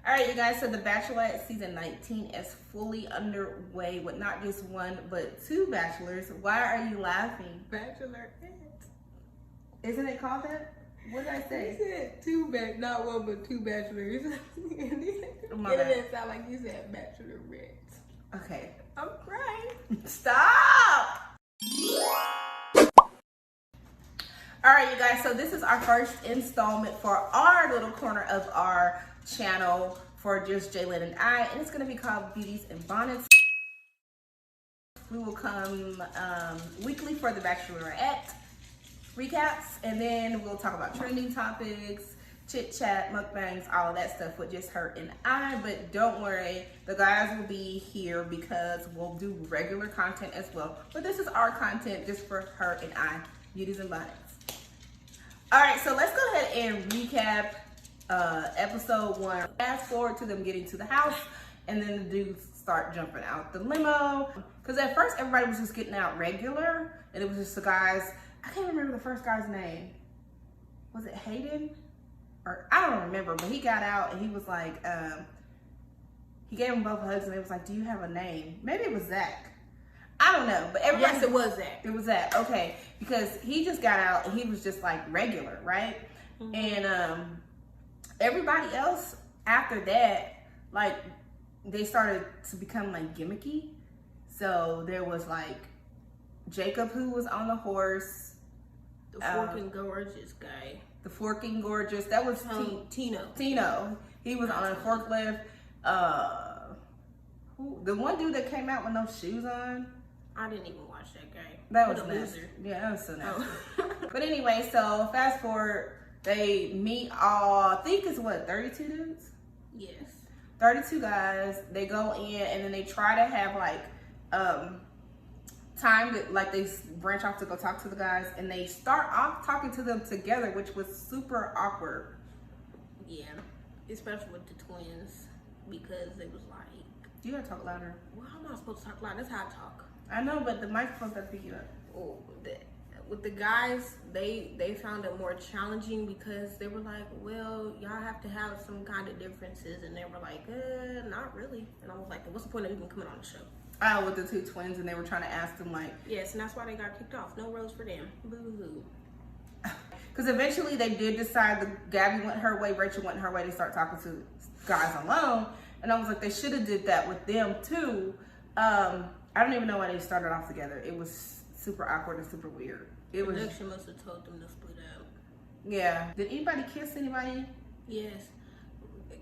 All right, you guys, so The Bachelorette season 19 is fully underway with not just one, but two bachelors. Why are you laughing? Bachelorette. Isn't it called that? What did I say? You said two, not one, but two bachelors. Oh my It God. didn't sound like you said bachelorette. Okay. I'm crying. Stop! All right, you guys, so this is our first installment for our little corner of our channel for just Jalen and I, and it's going to be called Beauties and Bonnets. We will come weekly for the Bachelorette recaps, and then we'll talk about trending topics, chit chat, mukbangs, all of that stuff with just her and I. But don't worry, the guys will be here because we'll do regular content as well. But this is our content just for her and I, Beauties and Bonnets. All right, so let's go ahead and recap episode 1. Fast forward to them getting to the house, and then the dudes start jumping out the limo. Because at first everybody was just getting out regular, and it was just the guys. I can't remember the first guy's name. Was it Hayden? Or I don't remember, but he got out and he was like, he gave them both hugs and it was like, do you have a name? Maybe it was Zach. I don't know, but everybody. Yes, it was Zach. It was Zach, okay. Because he just got out and he was just like regular, right? Mm-hmm. And everybody else after that, like, they started to become like gimmicky. So there was like Jacob, who was on the horse. The forking gorgeous guy. The forking gorgeous. That was Tino. Tino. He was on a forklift. The one dude that came out with no shoes on. I didn't even watch that guy. That what was a nasty. loser. Yeah, that was so nasty. Oh. But anyway, so fast forward, they meet all, I think it's what, 32 dudes? Yes. 32 guys. They go in and then they try to have like time that like they branch off to go talk to the guys, and they start off talking to them together, which was super awkward. Yeah, especially with the twins, because they was like, You gotta talk louder. well, how am I supposed to talk loud? That's how I talk. I know, but the microphone's gotta pick you up. Oh, with the guys, they found it more challenging because they were like, well, y'all have to have some kind of differences, and they were like, not really. And I was like, what's the point of even coming on the show? With the two twins, and they were trying to ask them like, yes, and that's why they got kicked off. No rose for them. Boo-hoo. because eventually they did decide that Gabby went her way, Rachel went her way. They start talking to guys alone, and I was like, they should have did that with them too. I don't even know why they started off together. It was super awkward and super weird. Production must have told them to split up. Yeah. Did anybody kiss anybody? Yes.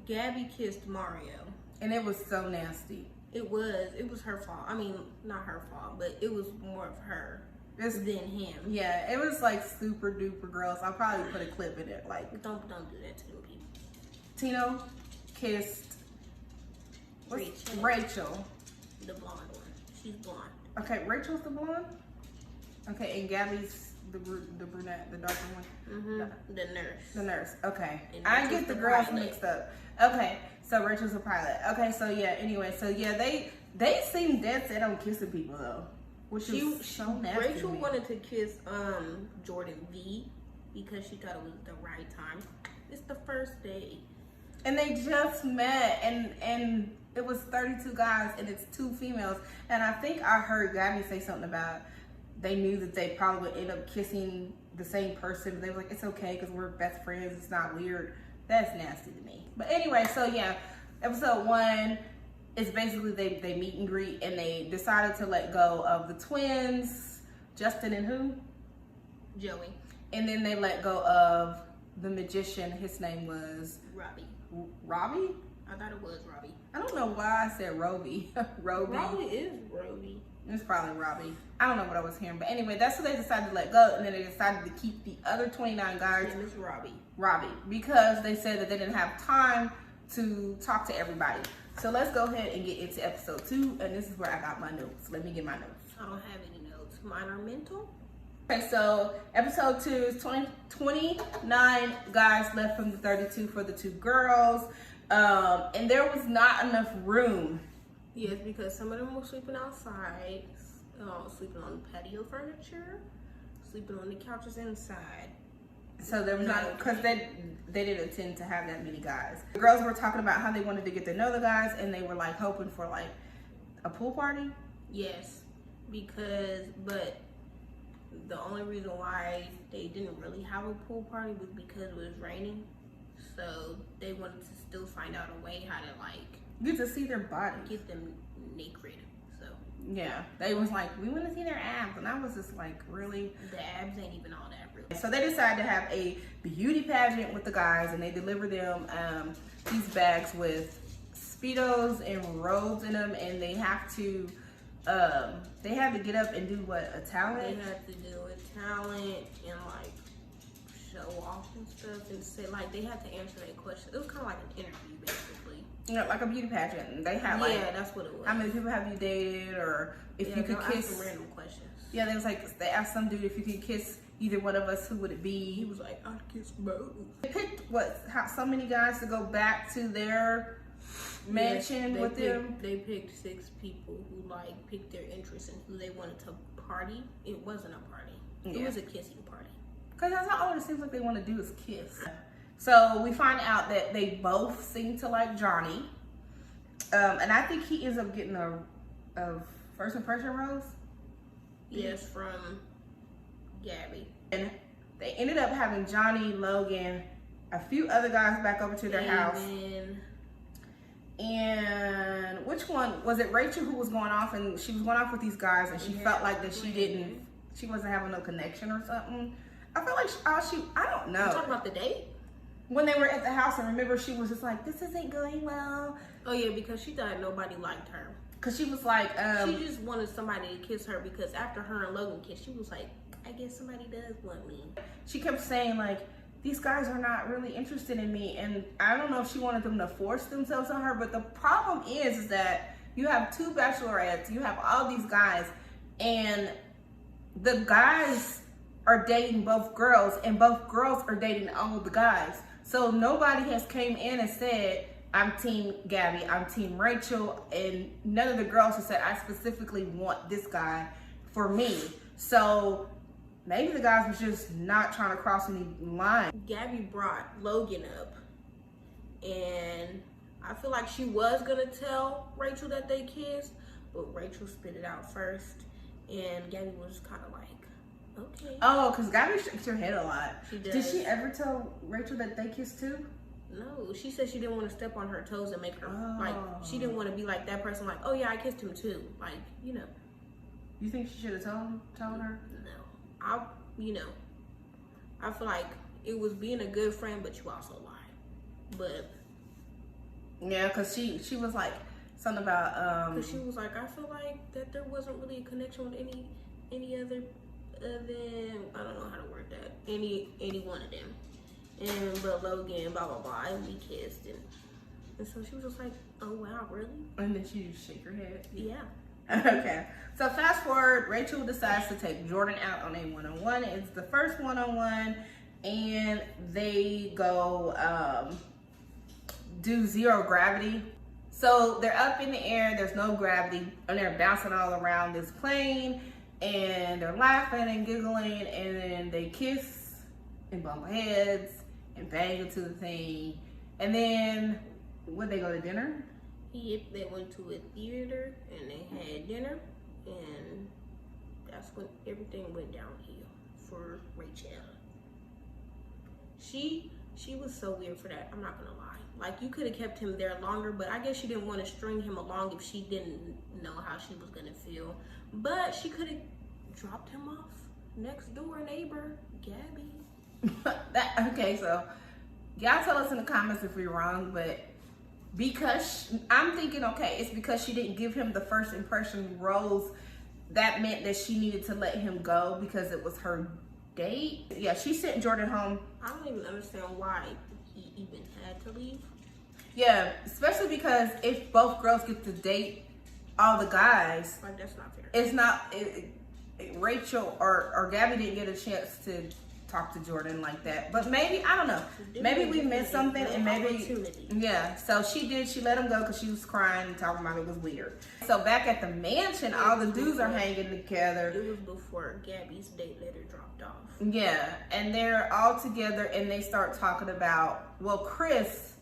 Gabby kissed Mario. And it was so nasty. It was her fault. I mean, not her fault, but it was more of her than him. Yeah, it was like super duper gross. I'll probably put a clip in it. Like, don't do that to them people. Tino kissed Rachel. The blonde one. She's blonde. Okay, Rachel's the blonde. Okay, and Gabby's the brunette, the darker one. Mm-hmm. The nurse. The nurse. Okay, And I get the girls pilot. mixed up. Okay, so Rachel's a pilot. Okay, so yeah. Anyway, so yeah, they seem dead set on kissing people though, which is so nasty. Rachel to me. wanted to kiss Jordan V because she thought it was the right time. It's the first day. And they just met, and it was 32 guys, and it's 2 females. And I think I heard Gabby say something about they knew that they probably would end up kissing the same person. But they were like, it's okay because we're best friends. It's not weird. That's nasty to me. But anyway, so yeah, episode 1 is basically they meet and greet, and they decided to let go of the twins, Justin and who? Joey. And then they let go of the magician. His name was Robbie. Robbie? I thought it was Robbie. I don't know why I said Roby. Roby. Robbie is Robbie. It's probably Robbie. I don't know what I was hearing. But anyway, that's what they decided to let go. And then they decided to keep the other 29 guys. His name is Robbie. Robbie. Because they said that they didn't have time to talk to everybody. So let's go ahead and get into episode 2. And this is where I got my notes. Let me get my notes. I don't have any notes. Mine are mental. Okay, so episode 2 is 29 guys left from the 32 for the 2 girls. And there was not enough room. Yes, because some of them were sleeping outside, sleeping on patio furniture, sleeping on the couches inside. So there was not, because they didn't intend to have that many guys. The girls were talking about how they wanted to get to know the guys, and they were like hoping for like a pool party. Yes, but the only reason why they didn't really have a pool party was because it was raining. So they wanted to still find out a way how to like get to see their bodies, get them naked. So yeah, they was like, we want to see their abs, and I was just like, really? The abs ain't even all that really. So they decided to have a beauty pageant with the guys, and they delivered them these bags with Speedos and robes in them, and they had to get up and do what, a talent? They had to do a talent and like show off and stuff, and say like they had to answer that question. It was kind of like an interview basically. You know, like a beauty pageant. And they had like, yeah, that's what it was. How many people have you dated, or if you could kiss? Some random questions. Yeah, they was like, they asked some dude if you could kiss either one of us, who would it be? He was like, I'd kiss both. They picked so many guys to go back to their mansion with them. They picked 6 people who like picked their interests and who they wanted to party. It wasn't a party. It was a kissing party. Cause that's all it seems like they want to do is kiss. So we find out that they both seem to like Johnny, and I think he ends up getting a first impression rose. Yes, from Gabby. And they ended up having Johnny, Logan, a few other guys back over to their house. And which one was it? Rachel, who was going off, and she was going off with these guys, and she felt like that she wasn't having no connection or something. I feel like I don't know. You talking about the date? When they were at the house, and remember, she was just like, this isn't going well. Oh yeah, because she thought nobody liked her. Cause she was like, she just wanted somebody to kiss her, because after her and Logan kissed, she was like, I guess somebody does want me. She kept saying like, these guys are not really interested in me, and I don't know if she wanted them to force themselves on her, but the problem is that you have 2 bachelorettes, you have all these guys, and the guys are dating both girls, and both girls are dating all the guys. So nobody has came in and said, I'm team Gabby, I'm team Rachel, and none of the girls have said, I specifically want this guy for me. So maybe the guys was just not trying to cross any line. Gabby brought Logan up, and I feel like she was gonna tell Rachel that they kissed, but Rachel spit it out first, and Gabby was kind of like, okay. Oh, because Gabby shakes her head a lot. She does. Did she ever tell Rachel that they kissed too? No, she said she didn't want to step on her toes and make her, like, she didn't want to be like that person, like, oh yeah, I kissed him too. Like, you know. You think she should have told her? No. I feel like it was being a good friend, but you also lied. But. Yeah, because she was like, something about, Because she was like, I feel like that there wasn't really a connection with any other than, I don't know how to word that, any one of them. But Logan, blah blah blah, and we kissed, and so she was just like, oh wow, really? And then she just shake her head. Yeah. Okay. So fast forward, Rachel decides to take Jordan out on a one-on-one. It's the first one-on-one, and they go do 0 gravity. So they're up in the air, there's no gravity, and they're bouncing all around this plane, and they're laughing and giggling, and then they kiss and bump heads and bang into the thing. And then, would they go to dinner? Yep, they went to a theater and they had dinner, and that's when everything went downhill for Rachel. She was so weird for that, I'm not gonna lie. Like, you could have kept him there longer, but I guess she didn't want to string him along if she didn't know how she was gonna feel. But she could have dropped him off next door neighbor, Gabby. Okay, so y'all tell us in the comments if we're wrong, but because I'm thinking, okay, it's because she didn't give him the first impression rose, that meant that she needed to let him go because it was her date. Yeah, she sent Jordan home. I don't even understand why he even had to leave. Yeah, especially because if both girls get to date all the guys, like, that's not fair. It's not Rachel or Gabby didn't get a chance to talk to Jordan like that. But maybe, I don't know, maybe we missed something, and maybe, yeah. So she did, she let him go because she was crying and talking about it was weird. So back at the mansion, all the dudes are hanging together. It was before Gabby's date letter dropped off. Yeah, and they're all together and they start talking about, well, Chris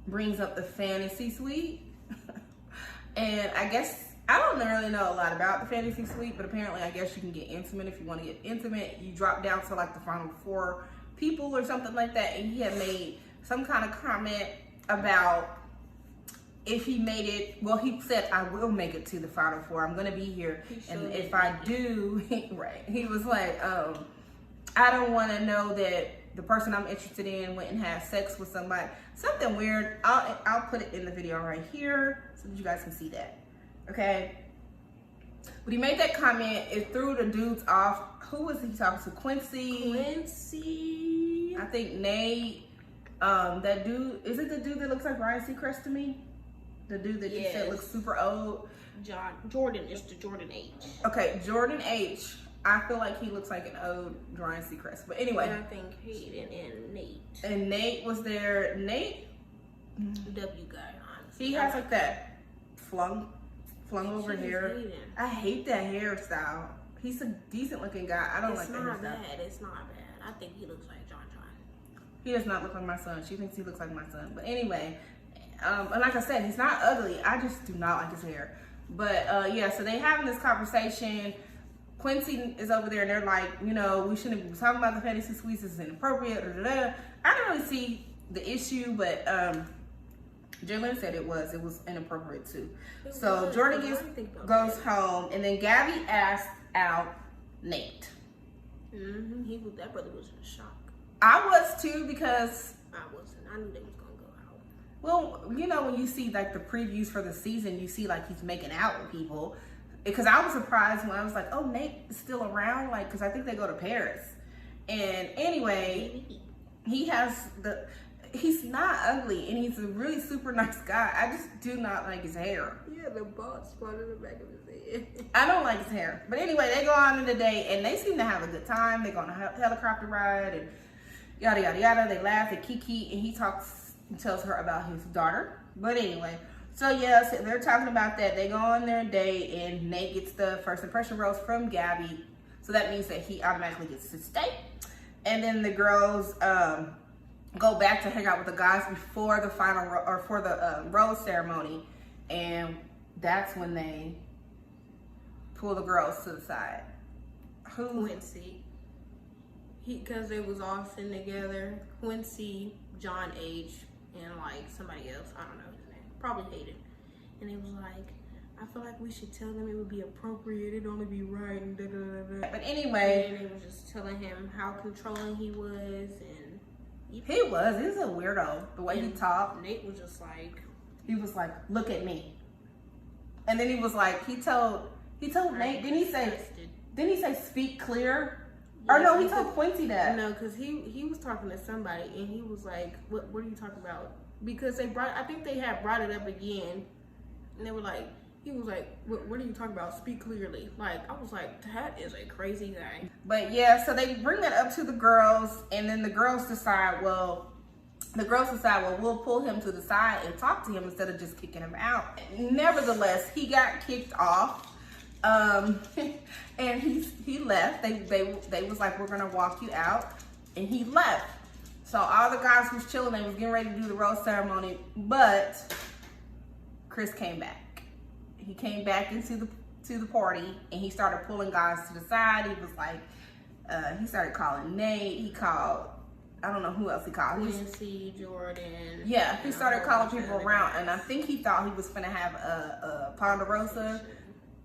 brings up the fantasy suite. And I guess, I don't really know a lot about the fantasy suite, but apparently I guess you can get intimate. If you want to get intimate, you drop down to like the final 4 people or something like that. And he had made some kind of comment about if he made it, well, he said, I will make it to the final 4. I'm going to be here. And if I do, right, he was like, I don't want to know that the person I'm interested in went and had sex with somebody. Something weird. I'll put it in the video right here so that you guys can see that. Okay. But he made that comment. It threw the dudes off. Who was he talking to? Quincy. I think Nate. That dude. Is it the dude that looks like Ryan Seacrest to me? The dude that you said looks super old. Jordan is the Jordan H. Okay, Jordan H. I feel like he looks like an old Ryan Seacrest. But anyway. And I think Hayden and Nate. And Nate was there. Nate? W guy, honestly. He has like that flung over hair. I hate that hairstyle. He's a decent looking guy. I don't like that hairstyle. It's not bad. I think he looks like John. He does not look like my son. She thinks he looks like my son. But anyway, and like I said, he's not ugly. I just do not like his hair. But yeah, so they having this conversation. Quincy is over there and they're like, you know, we shouldn't be talking about the fantasy suites. This is inappropriate. I didn't really see the issue, but Jalen said it was inappropriate too. So Jordan goes home, and then Gabby asked out Nate. That brother was in shock. I was too, because I wasn't. I knew they was gonna go out. Well, you know, when you see like the previews for the season, you see like he's making out with people. Because I was surprised when I was like, oh, Nate is still around, like, because I think they go to Paris. And anyway, he's not ugly, and he's a really super nice guy. I just do not like his hair. Yeah, the bald spot in the back of his head. I don't like his hair. But anyway, they go on in the day, and they seem to have a good time. They go on a helicopter ride, and yada, yada, yada. They laugh at Kiki, and he tells her about his daughter. But anyway, so yes, they're talking about that. They go on their date, and Nate gets the first impression rose from Gabby. So that means that he automatically gets to stay. And then the girls go back to hang out with the guys before the final or for the rose ceremony, and that's when they pull the girls to the side. Quincy. Because they was all sitting together. Quincy, John H, and like somebody else. I don't know his name. Probably Hayden. And it was like, I feel like we should tell them it would be appropriate. It'd only be right. And da, da, da, da. But anyway, and they was just telling him how controlling he was, and he was a weirdo. The way he talked. Nate was just like, he was like, look at me. And then he was like, he told Nate. Didn't he say speak clear? Or no, he told Quincy that. No, because he was talking to somebody, and he was like, what are you talking about? Because I think they had brought it up again, and they were like, he was like, what are you talking about? Speak clearly. Like, I was like, that is a crazy guy. But yeah, so they bring that up to the girls, and then the girls decide, well, we'll pull him to the side and talk to him instead of just kicking him out. Nevertheless, he got kicked off. And he left. They was like, we're gonna walk you out, and he left. So all the guys was chilling. They was getting ready to do the rose ceremony, but Chris came back. He came back into the party, and he started pulling guys to the side. He was like, he started calling Nate. He called, I don't know who else he called. Quincy, Jordan. Yeah, he started calling people around, and I think he thought he was gonna have a Ponderosa.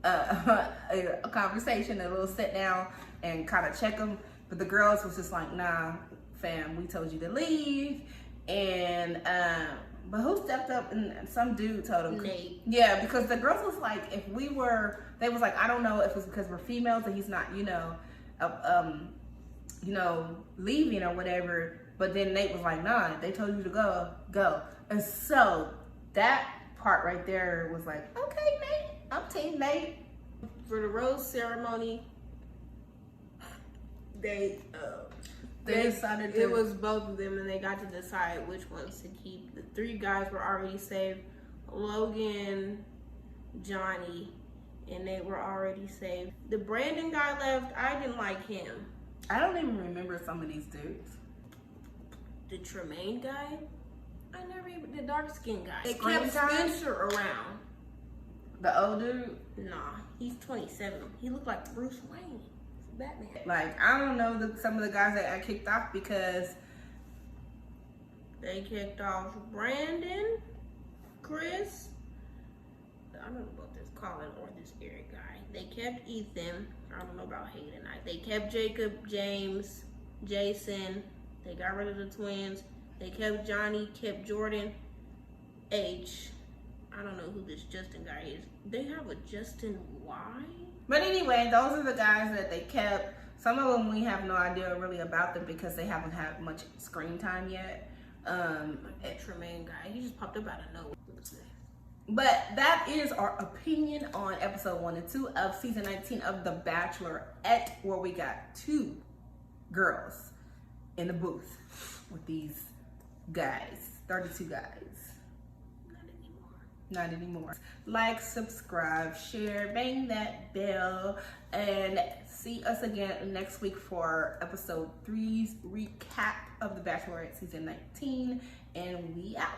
A conversation, a little sit down and kind of check them, but the girls was just like, nah fam, we told you to leave. And but who stepped up? And some dude told him, Nate. Yeah, because the girls was like, they was like, I don't know if it's because we're females and he's not, leaving or whatever. But then Nate was like, nah, they told you to go. And so that part right there was like, okay, Nate, I'm team Nate. For the rose ceremony, they They decided to. It was both of them, and they got to decide which ones to keep. The 3 guys were already saved: Logan, Johnny, and they were already saved. The Brandon guy left. I didn't like him. I don't even remember some of these dudes. The Tremaine guy, I never even. The dark skinned guy. They Screen kept time? Spencer around. The old dude. Nah, he's 27. He looked like Bruce Wayne. Batman. Like, I don't know some of the guys that I kicked off because they kicked off Brandon, Chris, I don't know about this Colin or this Eric guy. They kept Ethan. I don't know about Hayden. They kept Jacob, James, Jason. They got rid of the twins. They kept Johnny, kept Jordan, H. I don't know who this Justin guy is. They have a Justin Y? But anyway, those are the guys that they kept. Some of them we have no idea really about them because they haven't had much screen time yet. Like that Tremaine guy, he just popped up out of nowhere. But that is our opinion on episode 1 and 2 of season 19 of The Bachelorette, where we got 2 girls in the booth with these guys, 32 guys. Not anymore. Like, subscribe, share, bang that bell, and see us again next week for episode 3's recap of The Bachelorette season 19. And we out.